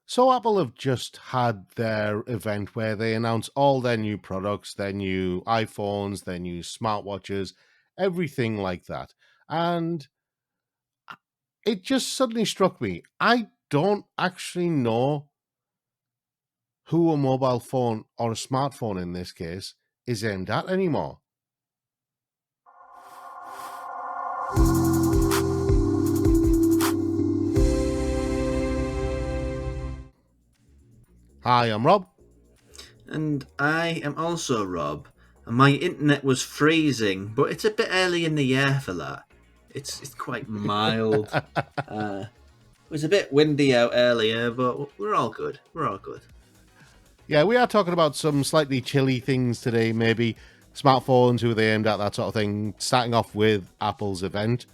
So Apple have just had their event where they announce all their new products, their new iPhones, their new smartwatches, everything like that. And it just suddenly struck me. I don't actually know who a mobile phone or a smartphone in this case is aimed at anymore. Hi, I'm Rob. And I am also Rob. And my internet was freezing, but it's a bit early in the year for that. It's quite mild. It was a bit windy out earlier, but we're all good. We're all good. Yeah, we are talking about some slightly chilly things today, maybe smartphones, who they aimed at, that sort of thing, starting off with Apple's event.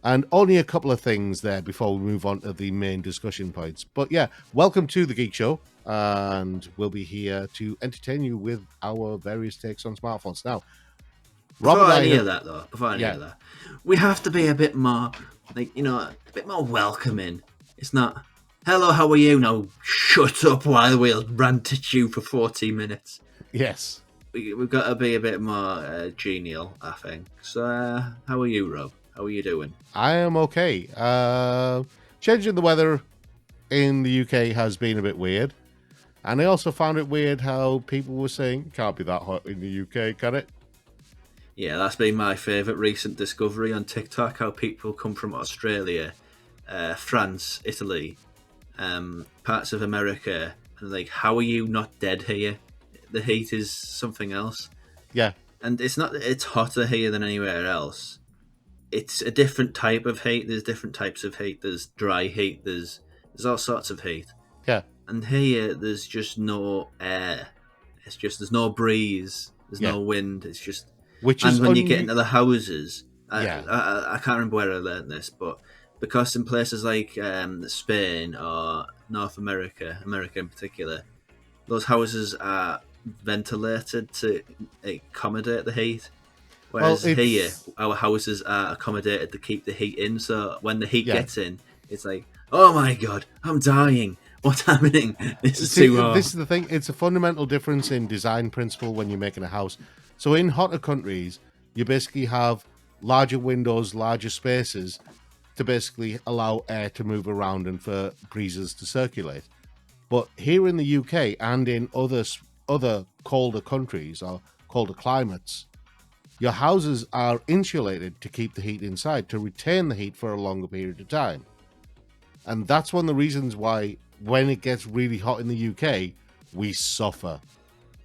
And only a couple of things there before we move on to the main discussion points. But yeah, welcome to the Geek Show, and we'll be here to entertain you with our various takes on smartphones. Now, Rob Before and I any have, of that, though, before any yeah, of that, we have to be a bit more, a bit more welcoming. It's not, hello, how are you? No, shut up while we'll rant at you for 40 minutes. yes, We've got to be a bit more genial, I think. So, how are you, Rob? How are you doing? I am okay. Changing the weather in the UK has been a bit weird. And I also found it weird how people were saying, can't be that hot in the UK, can it? Yeah, that's been my favourite recent discovery on TikTok. How people come from Australia, France, Italy, parts of America, and like, how are you not dead here? The heat is something else, Yeah, and it's not. It's hotter here than anywhere else. It's a different type of heat. There's different types of heat. There's dry heat. There's all sorts of heat. yeah. And here, there's just no air. It's just there's no breeze. There's Yeah, no wind. It's just, which is and when you get into the houses, yeah, I can't remember where I learned this, but because in places like Spain or North America, America in particular, those houses are ventilated to accommodate the heat. well, Whereas here, it's our houses are accommodated to keep the heat in. So when the heat yeah. gets in, it's like, oh my god, I'm dying. What's happening? This is See, too this hot. is the thing. It's a fundamental difference in design principle when you're making a house. So in hotter countries, you basically have larger windows, larger spaces to basically allow air to move around and for breezes to circulate. But here in the UK and in other colder countries or colder climates, your houses are insulated to keep the heat inside, to retain the heat for a longer period of time. And that's one of the reasons why when it gets really hot in the UK, we suffer.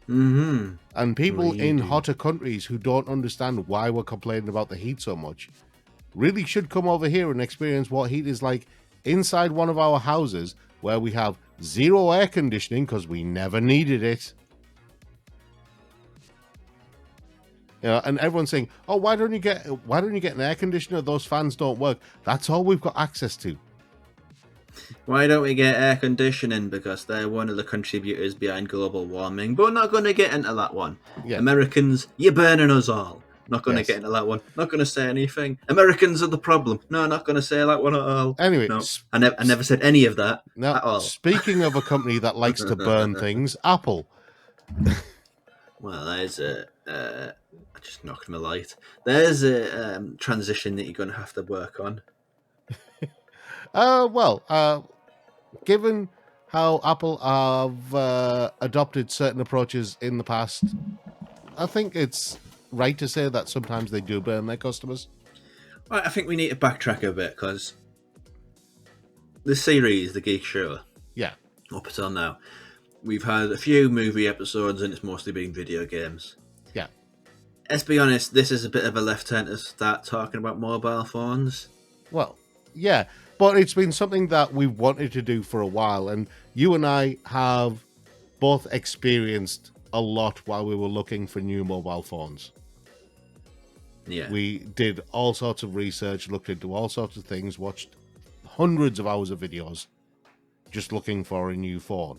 Mm-hmm. And people We in do. hotter countries who don't understand why we're complaining about the heat so much really should come over here and experience what heat is like inside one of our houses where we have zero air conditioning because we never needed it. You know, and everyone's saying, "Oh, why don't you get an air conditioner? Those fans don't work." That's all we've got access to. Why don't we get air conditioning? Because they're one of the contributors behind global warming. But we're not going to get into that one. Yeah. Americans, you're burning us all. Not going to get Yes. into that one. Not going to say anything. Americans are the problem. No, not going to say that one at all. Anyway, No, I never said any of that now at all. speaking of a company that likes to burn things, Apple. Well, there's a. I just knocked my light. There's a transition that you're going to have to work on. Given how Apple have adopted certain approaches in the past, I think it's right to say that sometimes they do burn their customers. Right, I think we need to backtrack a bit because the series, the Geek Show, Yeah, up until now, we've had a few movie episodes and it's mostly been video games. yeah. Let's be honest, this is a bit of a left turn to start talking about mobile phones. Well, yeah, but it's been something that we've wanted to do for a while, and you and I have both experienced a lot while we were looking for new mobile phones. Yeah. We did all sorts of research, looked into all sorts of things, watched hundreds of hours of videos just looking for a new phone.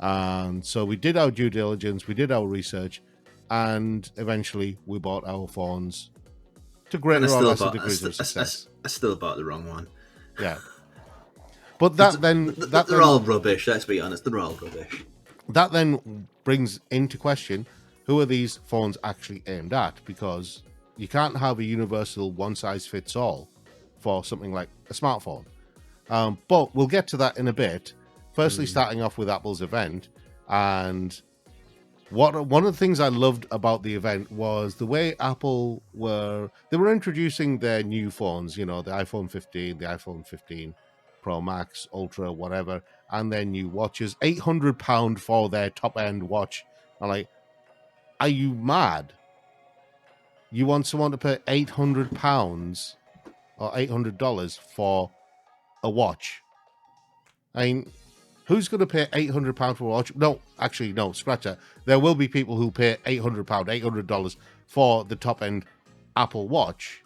And so we did our due diligence, we did our research, and eventually we bought our phones to And greater or lesser degrees of success. I still bought the wrong one. Yeah. But They're all rubbish. Let's be honest, they're all rubbish. That then brings into question, who are these phones actually aimed at? Because you can't have a universal one-size-fits-all for something like a smartphone. But we'll get to that in a bit. Firstly, starting off with Apple's event, and one of the things I loved about the event was the way Apple were introducing their new phones, the iPhone 15, the iPhone 15 Pro Max, Ultra, whatever, and their new watches. £800 for their top-end watch. I'm like, are you mad? You want someone to pay £800 or $800 for a watch? I mean, who's going to pay £800 for a watch? No, actually, no, scratch that. There will be people who pay $800 for the top-end Apple Watch.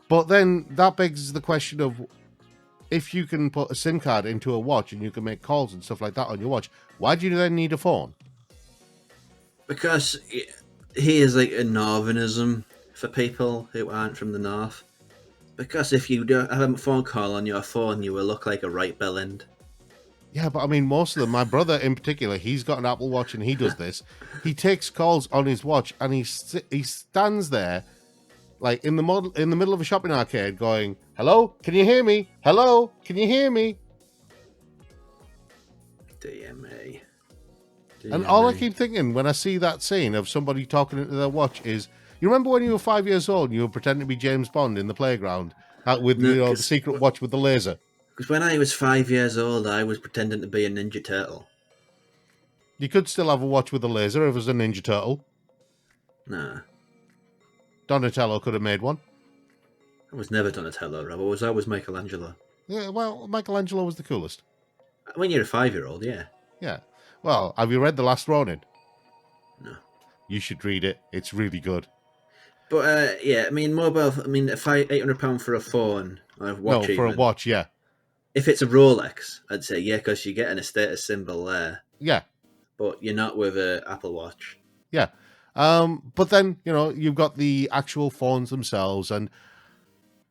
But then that begs the question of, if you can put a SIM card into a watch and you can make calls and stuff like that on your watch, why do you then need a phone? Because here's like a northernism for people who aren't from the north. Because if you don't have a phone call on your phone, you will look like a right bellend. Yeah, but I mean, most of them, my brother in particular, he's got an Apple Watch and he does this. He takes calls on his watch and he stands there like in the middle of a shopping arcade going, hello, can you hear me? Hello, can you hear me? DMA. And all I keep thinking when I see that scene of somebody talking into their watch is, you remember when you were 5 years old and you were pretending to be James Bond in the playground with the secret watch with the laser? Because when I was 5 years old, I was pretending to be a Ninja Turtle. You could still have a watch with a laser if it was a Ninja Turtle. Nah. Donatello could have made one. I was never Donatello, Rob. I was always Michelangelo. Yeah, well, Michelangelo was the coolest. When you're a 5-year-old, yeah. Yeah. Well, have you read The Last Ronin? No. You should read it. It's really good. But, yeah, I mean, £800 for a phone, or a watch. No, for a watch, yeah. If it's a Rolex, I'd say, yeah, because you're getting a status symbol there. Yeah. But you're not with an Apple Watch. Yeah. But then, you've got the actual phones themselves, and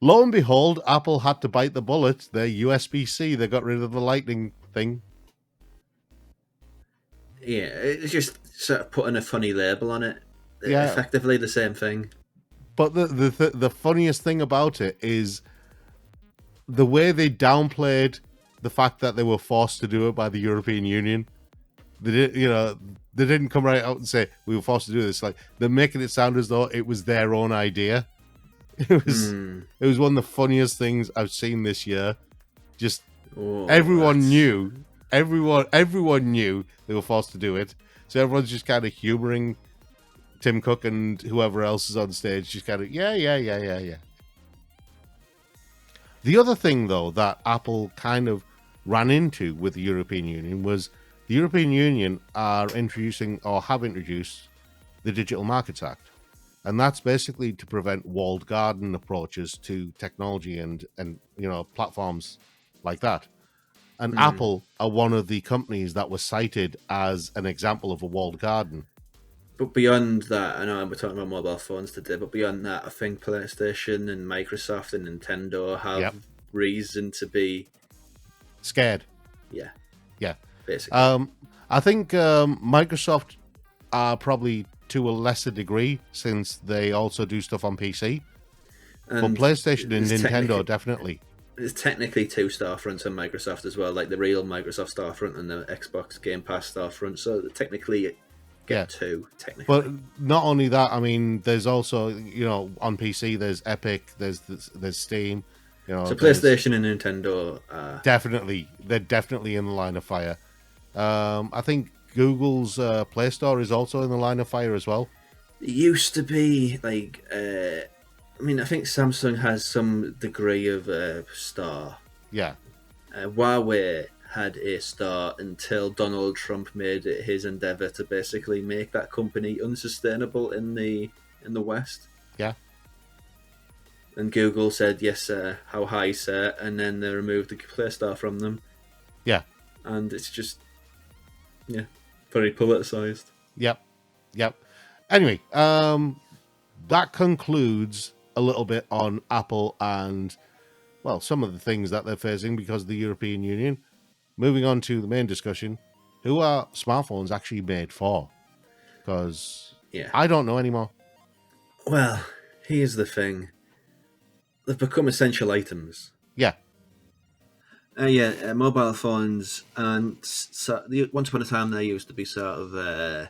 lo and behold, Apple had to bite the bullet. Their USB-C, they got rid of the lightning thing. Yeah, it's just sort of putting a funny label on it. Yeah. Effectively the same thing. But the funniest thing about it is the way they downplayed the fact that they were forced to do it by the European Union. They didn't come right out and say we were forced to do this. Like, they're making it sound as though it was their own idea. It was one of the funniest things I've seen this year. Just everyone knew they were forced to do it. So everyone's just kind of humoring Tim Cook and whoever else is on stage, just kind of yeah. The other thing, though, that Apple kind of ran into with the European Union was the European Union are introducing or have introduced the Digital Markets Act. And that's basically to prevent walled garden approaches to technology and platforms like that. And Apple are one of the companies that was cited as an example of a walled garden. But beyond that, I know we're talking about mobile phones today, but beyond that, I think PlayStation and Microsoft and Nintendo have reason to be scared. Yeah. Basically. I think Microsoft are probably to a lesser degree, since they also do stuff on PC. But PlayStation and Nintendo definitely. There's technically two storefronts on Microsoft as well, like the real Microsoft storefront and the Xbox Game Pass storefront. So technically, two. Technically, but not only that. I mean, there's also on PC there's Epic, there's Steam. So PlayStation and Nintendo are they're definitely in the line of fire. I think Google's Play Store is also in the line of fire as well. It used to be like. I think Samsung has some degree of store. Yeah. Huawei had a store until Donald Trump made it his endeavor to basically make that company unsustainable in the West. Yeah. And Google said, yes, sir, how high, sir? And then they removed the Play Store from them. Yeah. And it's just, very politicized. Yep. Anyway, that concludes a little bit on Apple and well, some of the things that they're facing because of the European Union. Moving on to the main discussion, who are smartphones actually made for? Because Yeah. I don't know anymore. Well, here's the thing: they've become essential items. Yeah, Mobile phones, and once upon a time they used to be sort of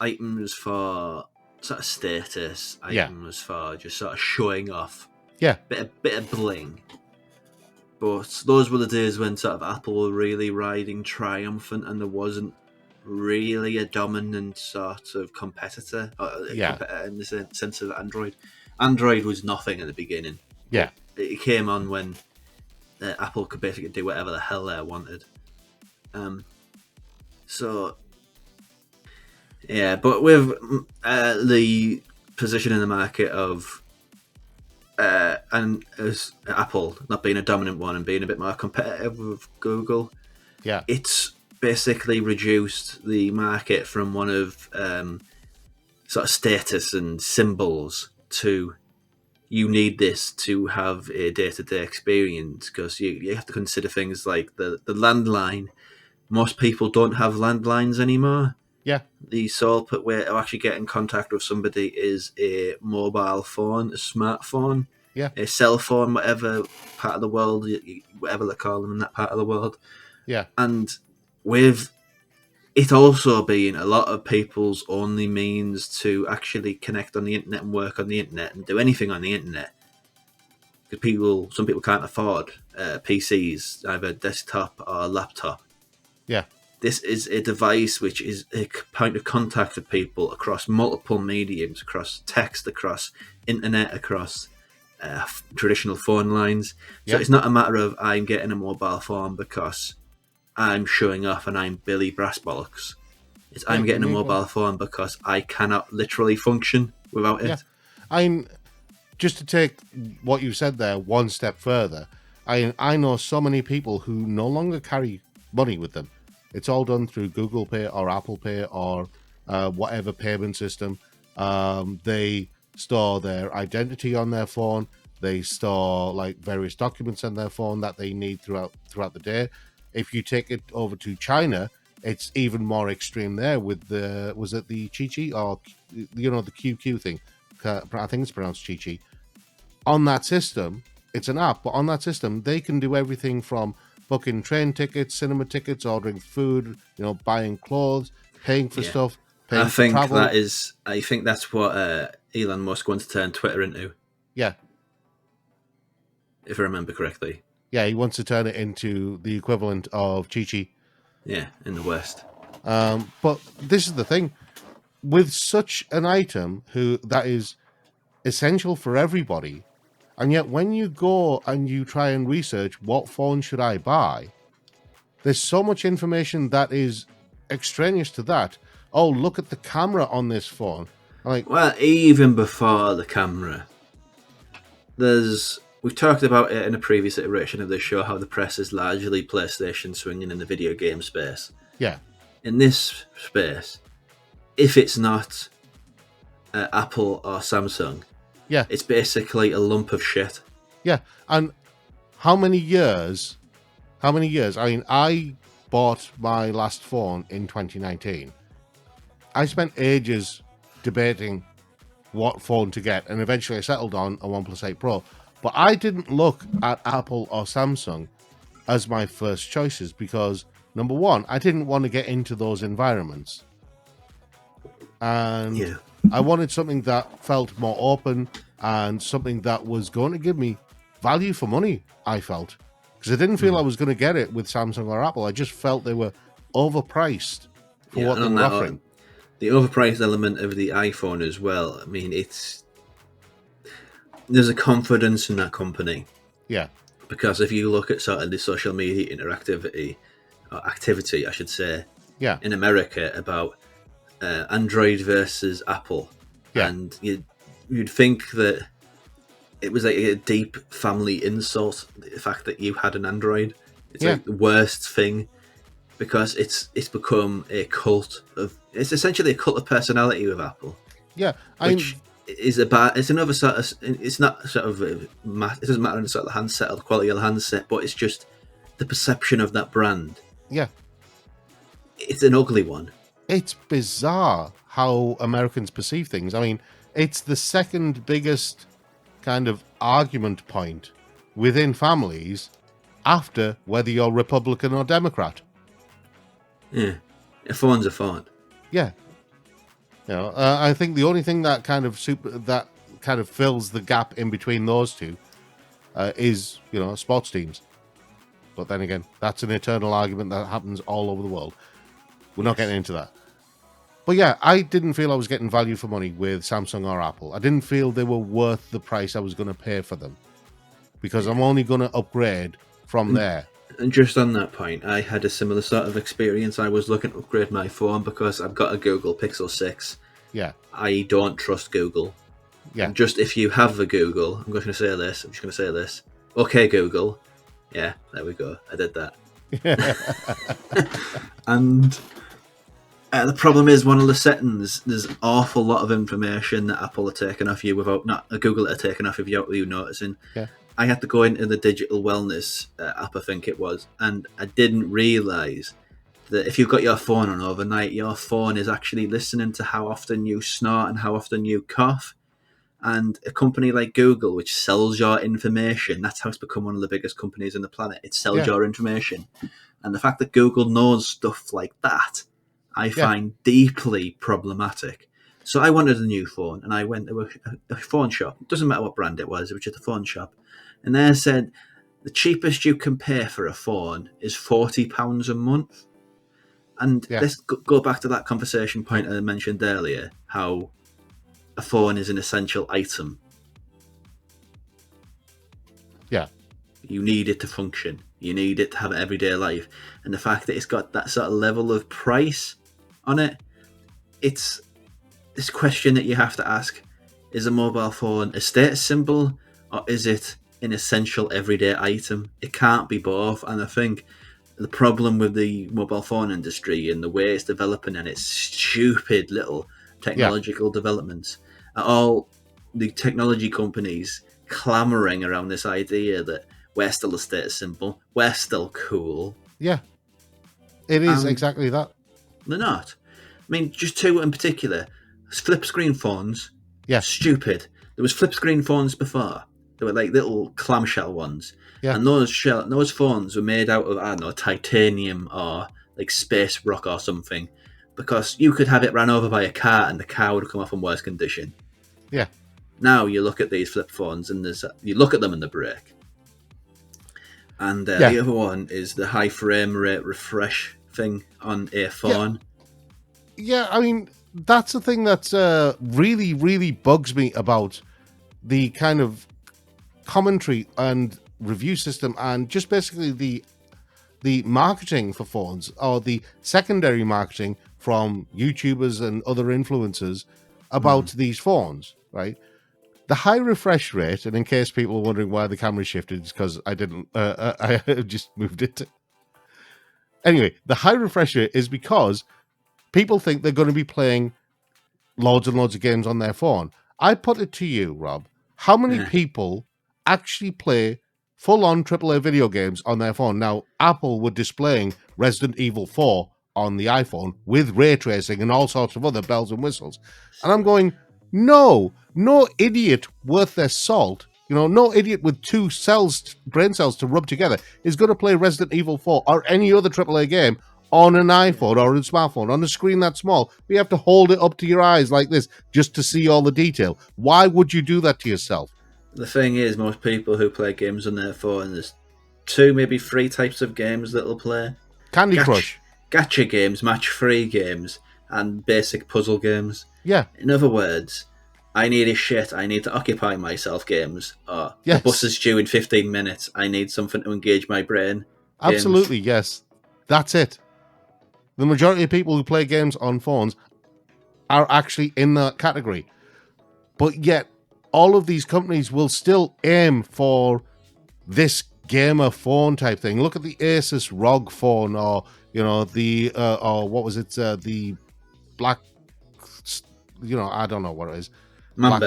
items for sort of status, yeah, items for just sort of showing off, yeah, bit of bling. But those were the days when sort of Apple were really riding triumphant, and there wasn't really a dominant sort of competitor, yeah, in the sense of Android. Android was nothing at the beginning, yeah, but it came on when Apple could basically do whatever the hell they wanted. So yeah, but with the position in the market of and as Apple not being a dominant one and being a bit more competitive with Google, yeah, it's basically reduced the market from one of sort of status and symbols to you need this to have a day-to-day experience, because you have to consider things like the landline. Most people don't have landlines anymore. yeah, The sole way to actually get in contact with somebody is a mobile phone, a smartphone, yeah, a cell phone, whatever part of the world, whatever they call them in that part of the world. yeah, And with it also being a lot of people's only means to actually connect on the internet and work on the internet and do anything on the internet, because some people can't afford PCs, either desktop or laptop. yeah, This is a device which is a point of contact for people across multiple mediums, across text, across internet, across traditional phone lines. So yeah, it's not a matter of I'm getting a mobile phone because I'm showing off and I'm Billy Brassbollocks. It's yeah. I'm You getting a need one. mobile phone because I cannot literally function without Yeah, it. I'm just to take what you said there one step further. I know so many people who no longer carry money with them. It's all done through Google Pay or Apple Pay or whatever payment system. They store their identity on their phone. They store like various documents on their phone that they need throughout the day. If you take it over to China, it's even more extreme there with the was it the Chi Chi or the QQ thing? I think it's pronounced Chi Chi. On that system, it's an app, but on that system, they can do everything from booking train tickets, cinema tickets, ordering food, buying clothes, paying for Yeah, stuff, paying for travel. I think that's what Elon Musk wants to turn Twitter into, Yeah, if I remember correctly. yeah, he wants to turn it into the equivalent of Chi Chi. Yeah, in the West. But this is the thing with such an item that is essential for everybody, and yet when you go and you try and research what phone should I buy, there's so much information that is extraneous to that. Oh, look at the camera on this phone. I'm like, Well, even before the camera, we've talked about it in a previous iteration of this show how the press is largely PlayStation swinging in the video game space. yeah, In this space, if it's not Apple or Samsung, yeah, it's basically a lump of shit. yeah. And how many years? How many years? I mean, I bought my last phone in 2019. I spent ages debating what phone to get, and eventually I settled on a OnePlus 8 Pro. But I didn't look at Apple or Samsung as my first choices because, number one, I didn't want to get into those environments. And Yeah. I wanted something that felt more open and something that was going to give me value for money, I felt. Because I didn't feel I was going to get it with Samsung or Apple. I just felt they were overpriced for Yeah, what and they on were that, offering. the overpriced element of the iPhone as well. I mean, there's a confidence in that company, Yeah, because if you look at sort of the social media interactivity or activity, I should say, yeah, in America about Android versus Apple, yeah, and you'd think that it was like a deep family insult, the fact that you had an Android. It's yeah, like the worst thing, because it's become a cult of, it's essentially a cult of personality with Apple, yeah. which is about. It's another sort of. It's not sort of. It doesn't matter in the sort of the handset or the quality of the handset, but it's just the perception of that brand. Yeah. It's an ugly one. It's bizarre how Americans perceive things. I mean, it's the second biggest kind of argument point within families after whether you're Republican or Democrat. Yeah, a phone's a phone. Yeah. I think the only thing that kind of fills the gap in between those two is sports teams. But then again, that's an eternal argument that happens all over the world. We're not getting into that. But yeah, I didn't feel I was getting value for money with Samsung or Apple. I didn't feel they were worth the price I was going to pay for them, because I'm only going to upgrade from there. And just on that point, I had a similar sort of experience. I was looking to upgrade my phone because I've got a Google Pixel 6. Yeah. I don't trust Google. Yeah. And just if you have a Google, I'm just going to say this. Okay, Google. Yeah, there we go. I did that. And the problem is, one of the settings, there's an awful lot of information that Apple are taking off you Google are taking off of you without you noticing. Yeah. I had to go into the digital wellness app, I think it was, and I didn't realise that if you've got your phone on overnight, your phone is actually listening to how often you snort and how often you cough. And a company like Google, which sells your information, that's how it's become one of the biggest companies on the planet. It sells your information. And the fact that Google knows stuff like that, I find deeply problematic. So I wanted a new phone, and I went to a phone shop. It doesn't matter what brand it was just a phone shop. And they said the cheapest you can pay for a phone is £40 a month. And let's go back to that conversation point I mentioned earlier, how a phone is an essential item. Yeah. You need it to function. You need it to have an everyday life. And the fact that it's got that sort of level of price on it, it's this question that you have to ask: is a mobile phone a status symbol, or is it an essential everyday item? It can't be both. And I think the problem with the mobile phone industry and the way it's developing and its stupid little technological developments are all the technology companies clamoring around this idea that we're still a status symbol, we're still cool. Yeah, it is exactly that. They're not. I mean, just two in particular. Flip screen phones. Yeah. Stupid. There was flip screen phones before. They were like little clamshell ones. Yeah. And those phones were made out of, I don't know, titanium or like space rock or something, because you could have it ran over by a car and the car would come off in worse condition. Yeah. Now you look at these flip phones and you look at them and they break. And the other one is the high frame rate refresh thing on a phone. Yeah, I mean, that's the thing that's really, really bugs me about the kind of commentary and review system, and just basically the marketing for phones, or the secondary marketing from YouTubers and other influencers about these phones, right? The high refresh rate, and in case people are wondering why the camera shifted, it's because I didn't, I just moved it. Anyway, the high refresh rate is because people think they're going to be playing loads and loads of games on their phone. I put it to you, Rob, how many people actually play full-on AAA video games on their phone? Now, Apple were displaying Resident Evil 4 on the iPhone with ray tracing and all sorts of other bells and whistles. And I'm going, no idiot worth their salt, no idiot with two brain cells to rub together is going to play Resident Evil 4 or any other AAA game on an iPhone or a smartphone on a screen that small. You have to hold it up to your eyes like this just to see all the detail. Why would you do that to yourself? The thing is, most people who play games on their phone, there's 2, maybe 3 types of games that they'll play. Candy Crush. Gacha games, match-3 games, and basic puzzle games. Yeah. In other words, I need to occupy myself games. Or the bus is due in 15 minutes. I need something to engage my brain. Absolutely, yes. That's it. The majority of people who play games on phones are actually in that category. But yet, all of these companies will still aim for this gamer phone type thing. Look at the Asus ROG phone, or the or what was it? The black, I don't know what it is. black.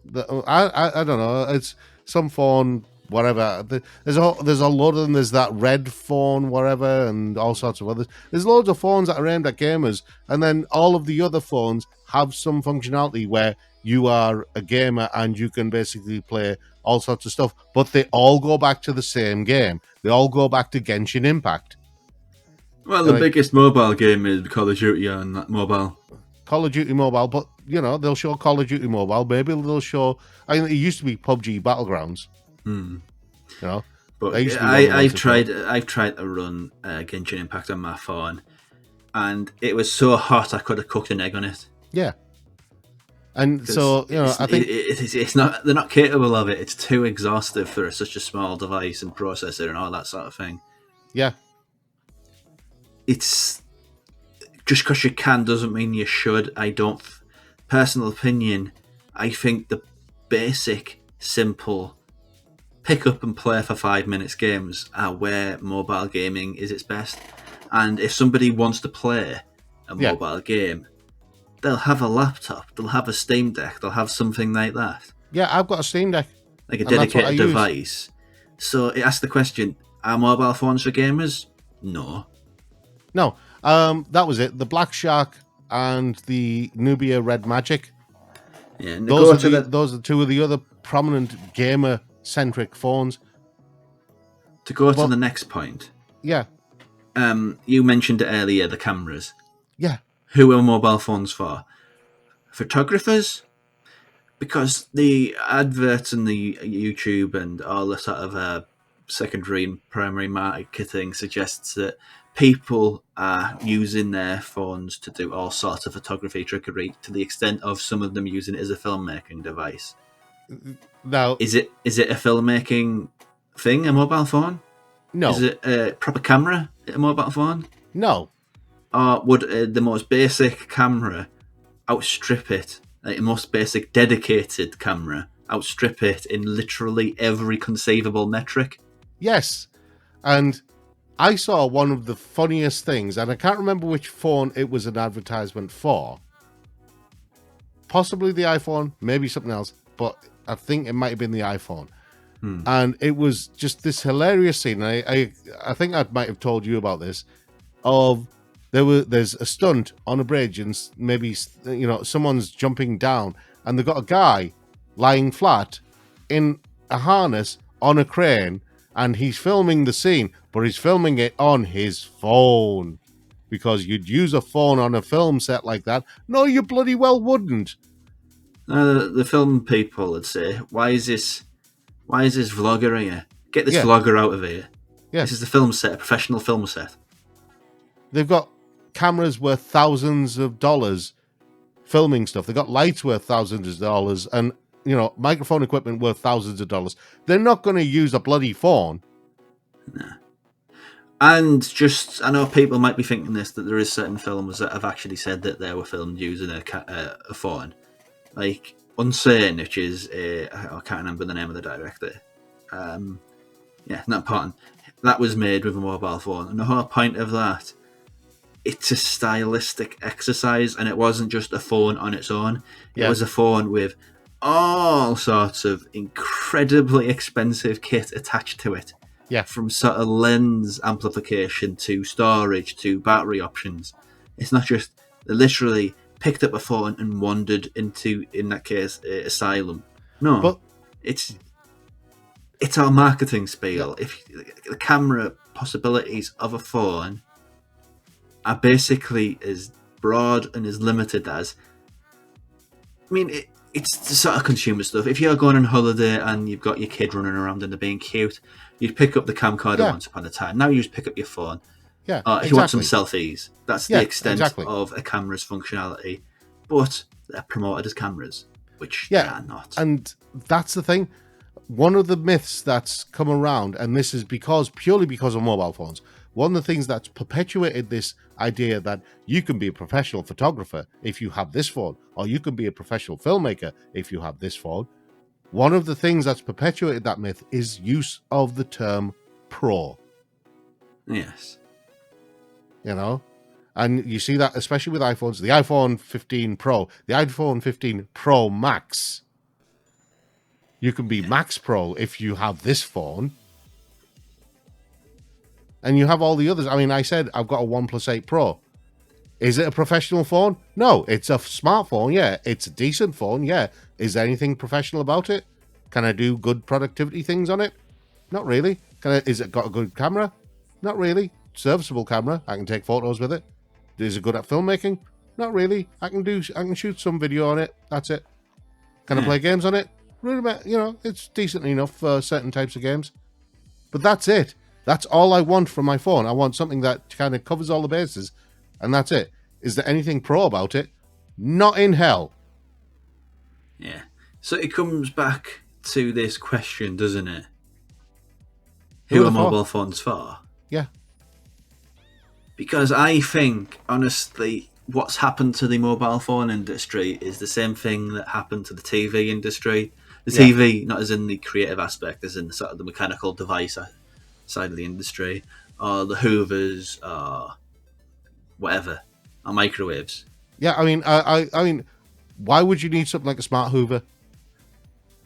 Mamba. I don't know. It's some phone, whatever. There's a lot of them. There's that red phone, whatever, and all sorts of others. There's loads of phones that are aimed at gamers, and then all of the other phones have some functionality where you are a gamer and you can basically play all sorts of stuff. But they all go back to the same game. They all go back to Genshin Impact. Well, the biggest mobile game is Call of Duty on that mobile. Call of Duty Mobile, but they'll show Call of Duty Mobile. Maybe they'll show. I mean, it used to be PUBG Battlegrounds. But I've tried to run Genshin Impact on my phone, and it was so hot I could have cooked an egg on it. Yeah, and so I think it's not. They're not capable of it. It's too exhaustive for such a small device and processor and all that sort of thing. Yeah, it's just because you can doesn't mean you should. I don't. Personal opinion, I think the basic, simple, pick up and play for 5 minutes games are where mobile gaming is its best. And if somebody wants to play a mobile game, they'll have a laptop, they'll have a Steam Deck, they'll have something like that. Yeah, I've got a Steam Deck. Like a dedicated device. So it asks the question, are mobile phones for gamers? No. No. That was it. The Black Shark and the Nubia Red Magic. Yeah, those are two of the other prominent gamer-centric phones. To go to the next point. Yeah. You mentioned it earlier, the cameras. Yeah. Who are mobile phones for? Photographers? Because the adverts and the YouTube and all the sort of secondary and primary marketing suggests that people are using their phones to do all sorts of photography trickery, to the extent of some of them using it as a filmmaking device. Now, is it a filmmaking thing, a mobile phone? No. Is it a proper camera, a mobile phone? No. Or would the most basic camera outstrip it? Like the most basic dedicated camera outstrip it in literally every conceivable metric? Yes. And I saw one of the funniest things, and I can't remember which phone it was an advertisement for. Possibly the iPhone, maybe something else, but I think it might have been the iPhone. And it was just this hilarious scene. I think I might have told you about this. There's a stunt on a bridge, and maybe someone's jumping down, and they've got a guy lying flat in a harness on a crane, and he's filming the scene, but he's filming it on his phone, because you'd use a phone on a film set like that. No, you bloody well wouldn't. The film people would say, why is this vlogger here? Get this vlogger out of here. Yeah. This is the film set, a professional film set. They've got cameras worth thousands of dollars filming stuff. They've got lights worth thousands of dollars, and microphone equipment worth thousands of dollars. They're not going to use a bloody phone. No. And I know people might be thinking this, that there is certain films that have actually said that they were filmed using a phone. Like Unsane, which is I can't remember the name of the director. Not important. That was made with a mobile phone, and the whole point of that, it's a stylistic exercise, and it wasn't just a phone on its own. It was a phone with all sorts of incredibly expensive kit attached to it. Yeah. From sort of lens amplification to storage to battery options. It's not just they literally picked up a phone and wandered into, in that case, Asylum. No, but it's our marketing spiel. Yeah. If the camera possibilities of a phone are basically as broad and as limited as, it's the sort of consumer stuff. If you're going on holiday and you've got your kid running around and they're being cute, you'd pick up the camcorder once upon a time. Now you just pick up your phone. Yeah, if you want some selfies, that's the extent of a camera's functionality. But they're promoted as cameras, which they are not. And that's the thing. One of the myths that's come around, and this is purely because of mobile phones, one of the things that's perpetuated this idea that you can be a professional photographer if you have this phone, or you can be a professional filmmaker if you have this phone. One of the things that's perpetuated that myth is use of the term pro. Yes. And you see that especially with iPhones, the iPhone 15 Pro, the iPhone 15 Pro Max. You can be Max Pro if you have this phone. And you have all the others. I mean, I said I've got a OnePlus 8 Pro. Is it a professional phone? No, it's a smartphone, yeah. It's a decent phone, yeah. Is there anything professional about it? Can I do good productivity things on it? Not really. Is it got a good camera? Not really. Serviceable camera. I can take photos with it. Is it good at filmmaking? Not really. I can shoot some video on it. That's it. Can I play games on it? It's decent enough for certain types of games. But that's it. That's all I want from my phone. I want something that kind of covers all the bases, and that's it. Is there anything pro about it? Not in hell. Yeah. So it comes back to this question, doesn't it? Who are mobile phones for? Yeah. Because I think, honestly, what's happened to the mobile phone industry is the same thing that happened to the TV industry. The TV, not as in the creative aspect, as in sort of the mechanical device side of the industry, or the Hoovers, or whatever, or microwaves. Yeah, I mean, why would you need something like a smart Hoover?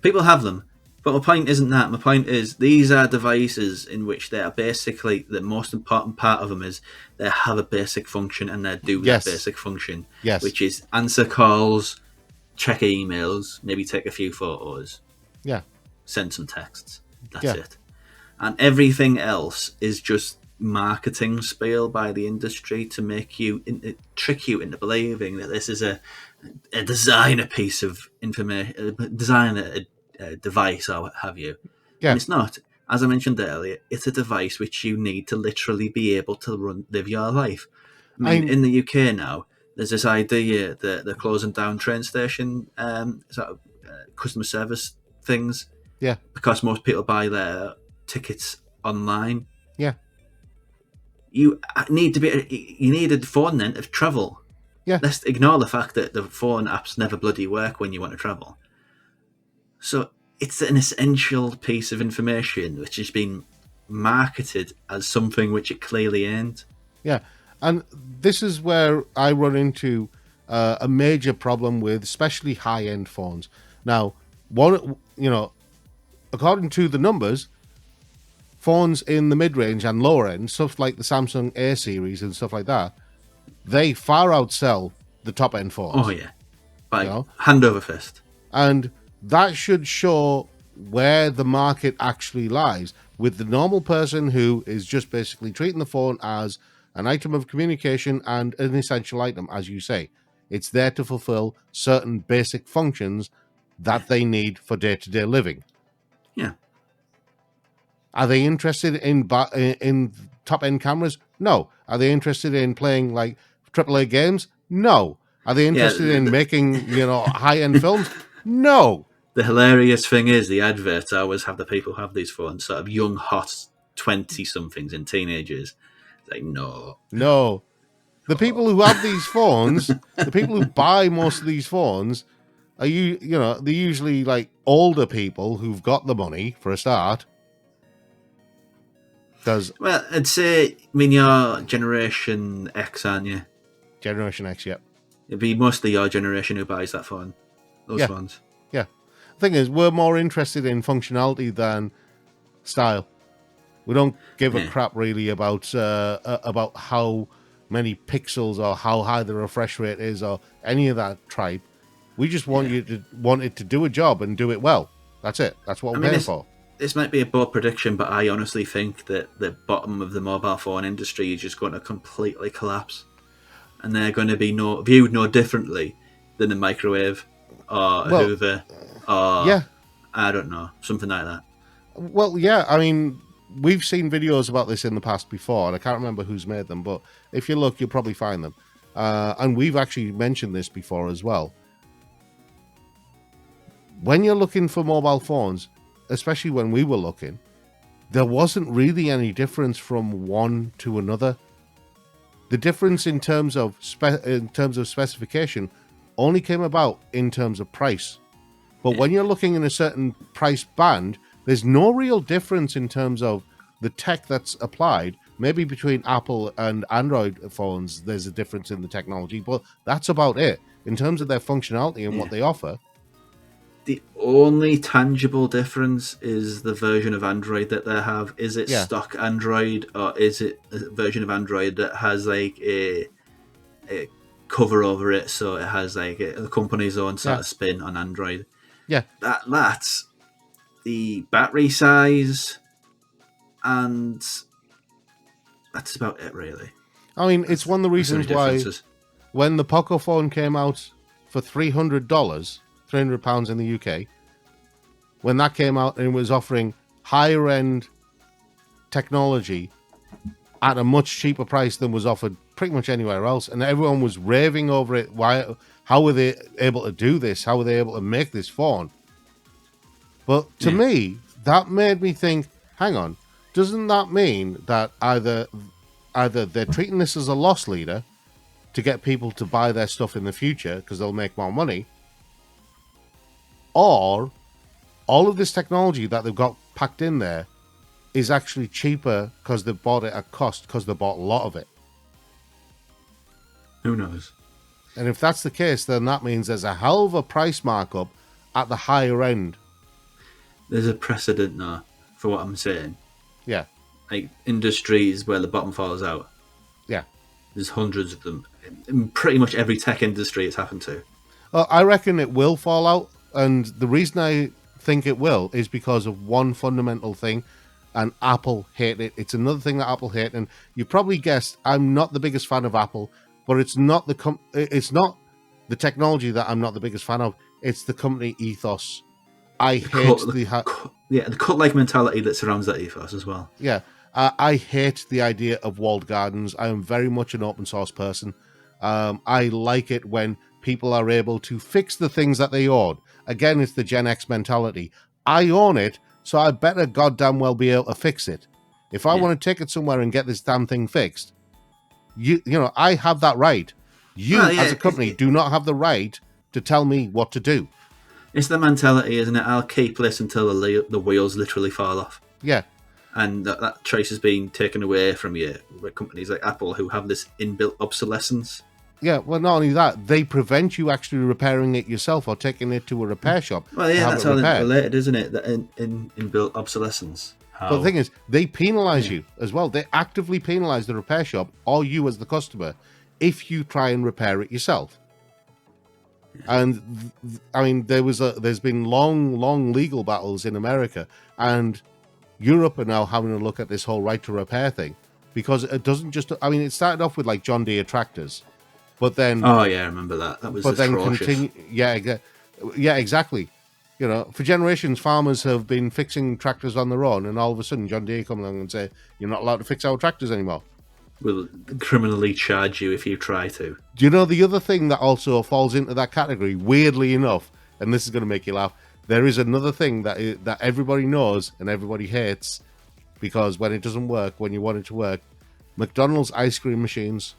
People have them, but my point isn't that. My point is these are devices in which they are basically, the most important part of them is they have a basic function, and they do that basic function, which is answer calls, check emails, maybe take a few photos, send some texts. That's it. And everything else is just marketing spiel by the industry to make you trick you into believing that this is a designer piece of information, a device or what have you. And it's not. As I mentioned earlier, it's a device which you need to literally be able to live your life. I mean, in the UK now, there's this idea that they're closing down train station customer service things. Yeah. Because most people buy their tickets online. Yeah. You need a phone then to travel. Yeah. Let's ignore the fact that the phone apps never bloody work when you want to travel. So it's an essential piece of information which has been marketed as something which it clearly ain't. Yeah. And this is where I run into a major problem with especially high-end phones. Now, according to the numbers, phones in the mid-range and lower end, stuff like the Samsung A series and stuff like that, they far outsell the top-end phones. Oh, yeah. Hand over fist. And that should show where the market actually lies, with the normal person who is just basically treating the phone as an item of communication and an essential item, as you say. It's there to fulfill certain basic functions that they need for day-to-day living. Yeah. Are they interested in top-end cameras? No. Are they interested in playing like AAA games? No. Are they interested in making high-end films? No. The hilarious thing is the adverts always have the people who have these phones, sort of young, hot 20-somethings and teenagers. Like, no. The people who have these phones, the people who buy most of these phones, they're usually like older people who've got the money for a start. Well, I'd say, you're Generation X, aren't you? Generation X, yeah. It'd be mostly your generation who buys that phone. Those phones. Yeah. The thing is, we're more interested in functionality than style. We don't give a crap really about how many pixels or how high the refresh rate is or any of that tripe. We just want it to do a job and do it well. That's it. That's what we're paying for. This might be a bold prediction, but I honestly think that the bottom of the mobile phone industry is just going to completely collapse, and they're going to be viewed no differently than a microwave or a Hoover or I don't know, something like that. Well, yeah, I mean, we've seen videos about this in the past before, and I can't remember who's made them, but if you look, you'll probably find them. And we've actually mentioned this before as well. When you're looking for mobile phones, especially when we were looking, there wasn't really any difference from one to another. The difference in terms of specification only came about in terms of price. But when you're looking in a certain price band, there's no real difference in terms of the tech that's applied Maybe between Apple and Android phones, there's a difference in the technology, but that's about it. In terms of their functionality and what they offer, the only tangible difference is the version of Android that they have. Is it yeah, stock Android, or is it a version of Android that has like a cover over it, so it has like the company's own sort yeah, of spin on Android? yeah. That's the battery size, and that's about it, really. I mean, it's one of the That's the only reasons why differences. when the Poco phone came out for $300, £300 in the UK, when that came out and was offering higher end technology at a much cheaper price than was offered pretty much anywhere else, and everyone was raving over it. Why? How were they able to do this? How were they able to make this phone? But to Yeah. me, that made me think, hang on, doesn't that mean that either they're treating this as a loss leader to get people to buy their stuff in the future because they'll make more money, or all of this technology that they've got packed in there is actually cheaper because they bought it at cost because they bought a lot of it. Who knows? And if that's the case, then that means there's a hell of a price markup at the higher end. There's a precedent now for what I'm saying. Yeah, Like industries where the bottom falls out. yeah. There's hundreds of them. In pretty much every tech industry it's happened to. I reckon it will fall out, and the reason I think it will is because of one fundamental thing, and Apple hate it. It's another thing that Apple hate, and you probably guessed I'm not the biggest fan of Apple, but it's not it's not the technology that I'm not the biggest fan of. It's the company ethos. I hate the cult-like mentality that surrounds that ethos as well. yeah. I hate the idea of walled gardens. I am very much an open source person. I like it when people are able to fix the things that they own. Again, it's the Gen X mentality. I own it, so I better goddamn well be able to fix it. If I want to take it somewhere and get this damn thing fixed, you know, I have that right. You, as a company, do not have the right to tell me what to do. It's the mentality, isn't it? I'll keep this until the wheels literally fall off. Yeah. And that choice is being taken away from you with companies like Apple who have this inbuilt obsolescence. Yeah, well, not only that, they prevent you actually repairing it yourself or taking it to a repair shop. Well, yeah, that's all related, isn't it? The inbuilt obsolescence. But the thing is, they penalise you as well. They actively penalise the repair shop or you as the customer if you try and repair it yourself. Yeah. And I mean, there's been long legal battles in America, and Europe are now having a look at this whole right to repair thing because it doesn't just. I mean, it started off with like John Deere tractors, but then I remember that. That was atrocious. Yeah, exactly. You know, for generations, farmers have been fixing tractors on their own, and all of a sudden, John Deere come along and say, "You're not allowed to fix our tractors anymore." We'll criminally charge you if you try to. Do you know the other thing that also falls into that category? Weirdly enough, and this is going to make you laugh. There is another thing that everybody knows and everybody hates because when it doesn't work, when you want it to work, McDonald's ice cream machines.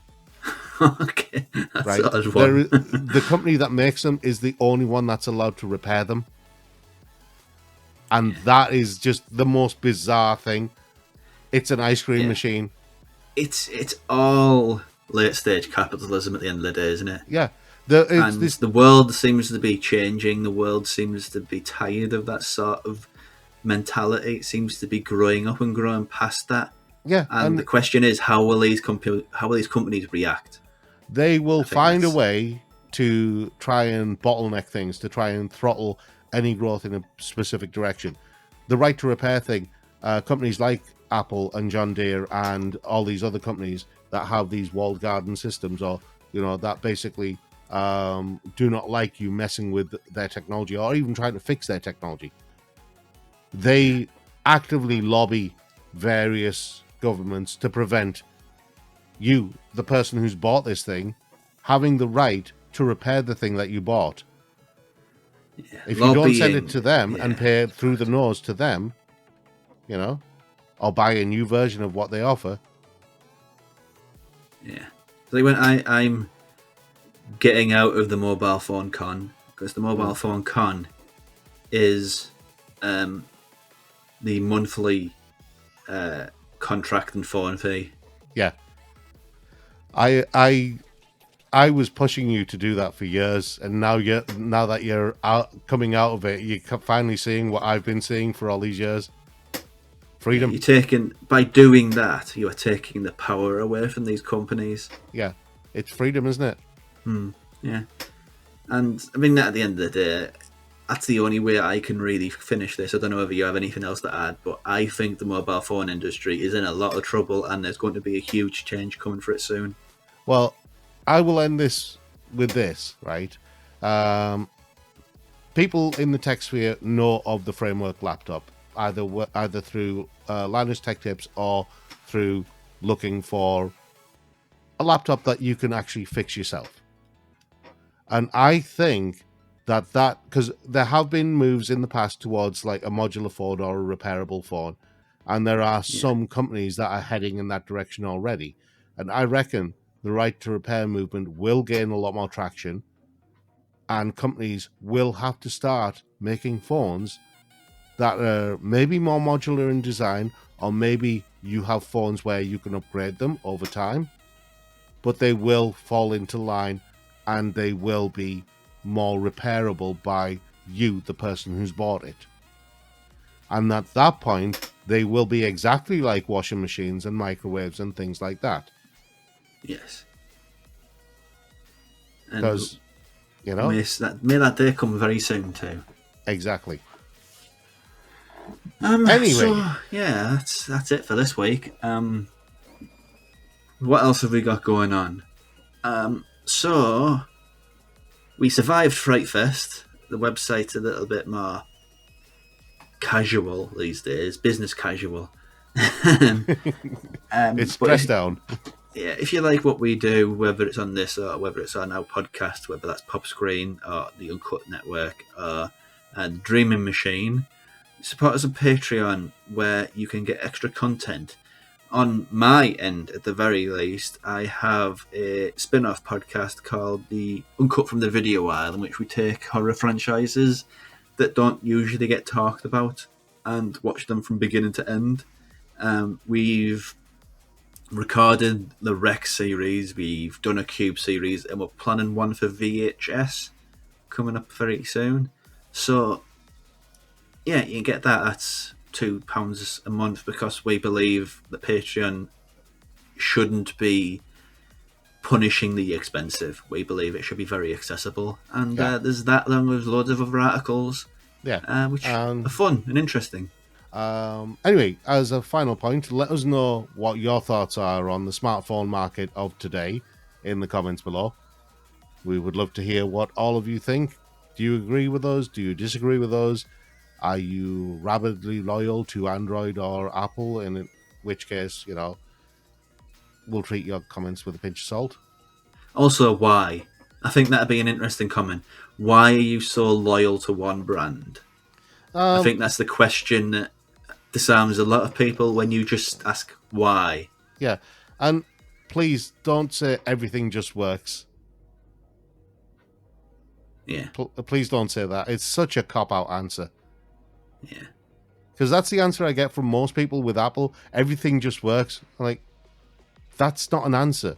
Okay, that's right. The company that makes them is the only one that's allowed to repair them. And that is just the most bizarre thing. It's an ice cream machine. It's all late stage capitalism at the end of the day, isn't it? Yeah. The world seems to be changing. The world seems to be tired of that sort of mentality. It seems to be growing up and growing past that. Yeah. And the question is, how will these companies react? They will find a way to try and bottleneck things, to try and throttle any growth in a specific direction. The right to repair thing, companies like Apple and John Deere and all these other companies that have these walled garden systems, or that basically do not like you messing with their technology or even trying to fix their technology. They actively lobby various governments to prevent you, the person who's bought this thing, having the right to repair the thing that you bought. Yeah, if you don't send it to them and pay it through the nose to them, or buy a new version of what they offer. Yeah. So when I'm getting out of the mobile phone con, because the mobile phone con is the monthly contract and phone fee Yeah, I I was pushing you to do that for years, and now that you're coming out of it, you're finally seeing what I've been seeing for all these years. Yeah, Freedom. you're taking by doing that, you are taking the power away from these companies. Yeah, it's freedom, isn't it? Yeah, and I mean, at the end of the day, that's the only way I can really finish this. I don't know whether you have anything else to add, but I think the mobile phone industry is in a lot of trouble, and there's going to be a huge change coming for it soon. Well, I will end this with this, right? Um, People in the tech sphere know of the Framework laptop, either through Linus Tech Tips or through looking for a laptop that you can actually fix yourself. And I think that because there have been moves in the past towards like a modular phone or a repairable phone, and there are Yeah, some companies that are heading in that direction already. And I reckon the right to repair movement will gain a lot more traction, and companies will have to start making phones that are maybe more modular in design, or maybe you have phones where you can upgrade them over time, but they will fall into line and they will be more repairable by you, the person who's bought it. And at that point, they will be exactly like washing machines and microwaves and things like that. yes, and Because, you know, may that day come very soon too. exactly. So Anyway, yeah, that's it for this week. What else have we got going on? So we survived Fright Fest. The website's a little bit more casual these days, business casual. it's But dressed down. yeah, if you like what we do, whether it's on this or whether it's on our podcast, whether that's Pop Screen or the Uncut Network or the Dreaming Machine, support us on Patreon where you can get extra content. On my end, at the very least, I have a spin off podcast called the Uncut from the Video Aisle, in which we take horror franchises that don't usually get talked about and watch them from beginning to end. We've recorded the Rec series, we've done a Cube series, and we're planning one for VHS coming up very soon. So, yeah, you can get that at £2 a month because we believe that Patreon shouldn't be punishing the expensive. We believe it should be very accessible. And Yeah. there's that along with loads of other articles, Yeah. which are fun and interesting. Anyway, as a final point, let us know what your thoughts are on the smartphone market of today in the comments below. We would love to hear what all of you think. Do you agree with us? Do you disagree with us? Are you rabidly loyal to Android or Apple? In which case, we'll treat your comments with a pinch of salt. Also, why? I think that'd be an interesting comment. Why are you so loyal to one brand? I think that's the question that disarms a lot of people when you just ask why. Yeah, and please don't say everything just works. Yeah, Please don't say that. It's such a cop-out answer. yeah. Because that's the answer I get from most people with Apple. Everything just works. I'm like, that's not an answer.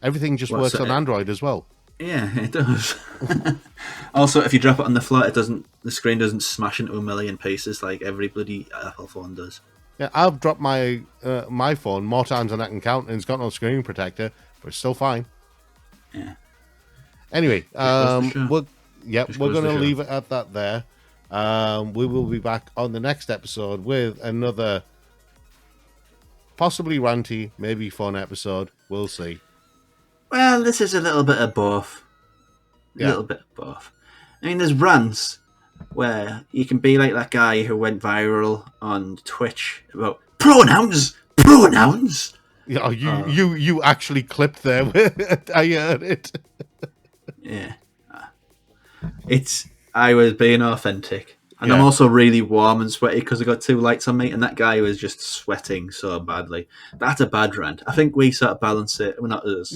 Everything just works on Android as well. Yeah, it does. Also, if you drop it on the floor, the screen doesn't smash into a million pieces like every bloody Apple phone does. Yeah, I've dropped my my phone more times than I can count, and it's got no screen protector, but it's still fine. Yeah. Anyway, we're going to show. leave it at that there. We will be back on the next episode with another possibly ranty, maybe fun episode. We'll see. Well, this is a little bit of both. A little bit of both. I mean, there's rants where you can be like that guy who went viral on Twitch about pronouns. Yeah, you actually clipped there. I heard it. Yeah. I was being authentic. And I'm also really warm and sweaty because I got two lights on me, and that guy was just sweating so badly. That's a bad rant. I think we sort of balance it. We're not as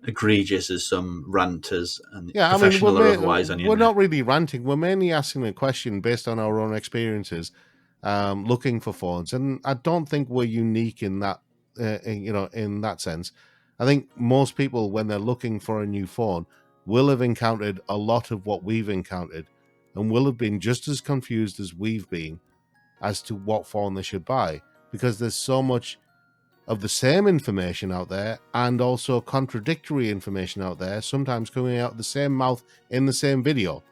egregious as some ranters and professional or otherwise. We're not really ranting. We're mainly asking a question based on our own experiences, looking for phones. And I don't think we're unique in that in that sense. I think most people, when they're looking for a new phone, will have encountered a lot of what we've encountered and will have been just as confused as we've been as to what phone they should buy, because there's so much of the same information out there and also contradictory information out there, sometimes coming out of the same mouth in the same video.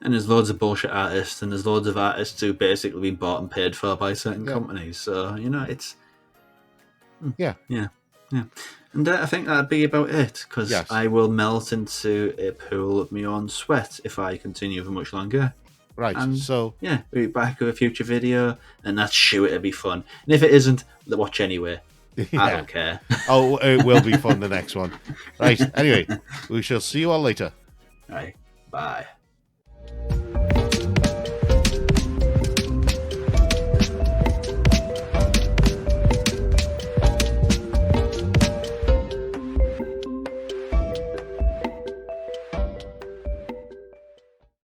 And there's loads of bullshit artists, and there's loads of artists who basically been bought and paid for by certain companies. So, it's... Yeah. And I think that'd be about it, because I will melt into a pool of my own sweat if I continue for much longer. Right, and so... Yeah, we'll be back with a future video, and that's sure it'll be fun. And if it isn't, watch anyway. I don't care. Oh, it will be fun, the next one. Right, anyway, we shall see you all later. Right, bye.